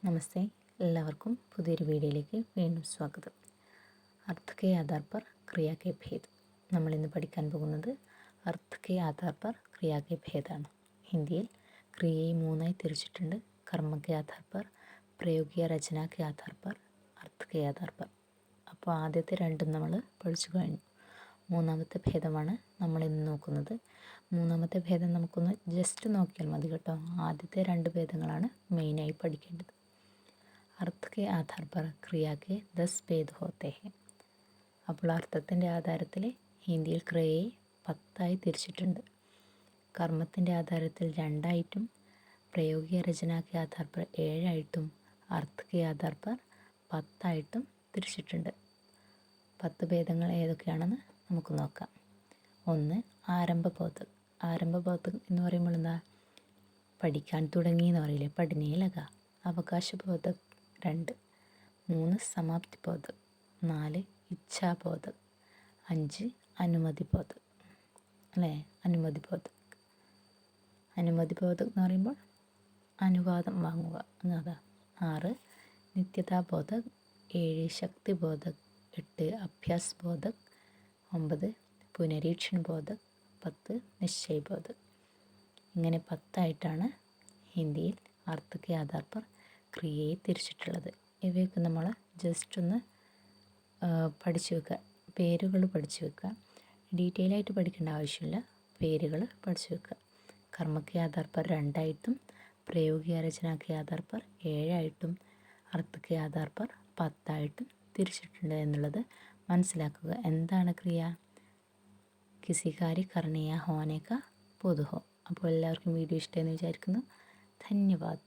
നമസ്തേ, എല്ലാവർക്കും പുതിയൊരു വീഡിയോയിലേക്ക് വീണ്ടും സ്വാഗതം. അർത്ഥ കെ ആധാർ പർ ക്രിയ കെ ഭേദ്. നമ്മളിന്ന് പഠിക്കാൻ പോകുന്നത് അർത്ഥ കെ ആധാർ പർ ക്രിയ കെ ഭേദാണ്. ഹിന്ദിയിൽ ക്രിയയെ മൂന്നായി തിരിച്ചിട്ടുണ്ട്. കർമ്മ കെ ആധാർ പർ, പ്രയോഗിക രചന കെ ആധാർ പർ, അർത്ഥ കെ ആധാർ പർ. അപ്പോൾ ആദ്യത്തെ രണ്ടും നമ്മൾ പഠിച്ചു കഴിഞ്ഞു. മൂന്നാമത്തെ ഭേദമാണ് നമ്മളിന്ന് നോക്കുന്നത്. മൂന്നാമത്തെ ഭേദം നമുക്കൊന്ന് ജസ്റ്റ് നോക്കിയാൽ മതി കേട്ടോ. ആദ്യത്തെ രണ്ട് ഭേദങ്ങളാണ് മെയിനായി പഠിക്കേണ്ടത്. അർത്ഥ കെ ആധാർ പർ ക്രിയ കെ 10 ഭേദ് ഹോത്തെ ഹെ. അപ്പോൾ അർത്ഥത്തിൻ്റെ ആധാരത്തിൽ ഹിന്ദിയിൽ ക്രിയയെ 10ആയി തിരിച്ചിട്ടുണ്ട്. കർമ്മത്തിൻ്റെ ആധാരത്തിൽ 2ആയിട്ടും പ്രയോഗിക രചന കെ ആധാർ പർ 7ആയിട്ടും അർത്ഥ കെ ആധാർ പർ 10ആയിട്ടും തിരിച്ചിട്ടുണ്ട്. 10 ഭേദങ്ങൾ ഏതൊക്കെയാണെന്ന് നമുക്ക് നോക്കാം. ഒന്ന്, ആരംഭബോധക്. ആരംഭബോധക് എന്ന് പറയുമ്പോൾ എന്താ? പഠിക്കാൻ തുടങ്ങി എന്ന് പറയില്ലേ, പഠനേ ലഗ. അവകാശബോധക് 2. 3, സമാപ്തിബോധക്. 4, ഇച്ഛാബോധക്. 5, അനുമതിബോധക്. അല്ലേ, അനുമതിബോധക്. അനുമതിബോധക് എന്ന് പറയുമ്പോൾ അനുവാദം വാങ്ങുക എന്നതാ. 6, നിത്യതാബോധക്. 7, ശക്തിബോധക്. 8, അഭ്യാസ് ബോധക്. 9, പുനരീക്ഷൺ ബോധക്. 10, നിശ്ചയബോധക്. ഇങ്ങനെ 10ആയിട്ടാണ് ഹിന്ദിയിൽ അർത്ഥ കെ ആധാർ പർ ക്രിയയെ തിരിച്ചിട്ടുള്ളത്. ഇവയൊക്കെ നമ്മൾ ജസ്റ്റ് ഒന്ന് പഠിച്ചു വെക്കുക, പേരുകൾ പഠിച്ചു വെക്കുക. ഡീറ്റെയിൽ ആയിട്ട് പഠിക്കേണ്ട ആവശ്യമില്ല, പേരുകൾ പഠിച്ചു വെക്കുക. കർമ്മ കെ ആധാർ പർ 2ആയിട്ടും പ്രയോഗിക രചന കെ ആധാർ പർ 7ആയിട്ടും അർത്ഥ കെ ആധാർ പർ 10ആയിട്ടും തിരിച്ചിട്ടുണ്ട് എന്നുള്ളത് മനസ്സിലാക്കുക. എന്താണ് ക്രിയ? കിസി കാര്യ കർണിയ ഹോനെ കാ ബോധ് ഹോ. അപ്പോൾ എല്ലാവർക്കും വീഡിയോ ഇഷ്ടമെന്ന് വിചാരിക്കുന്നു. ധന്യവാദ്.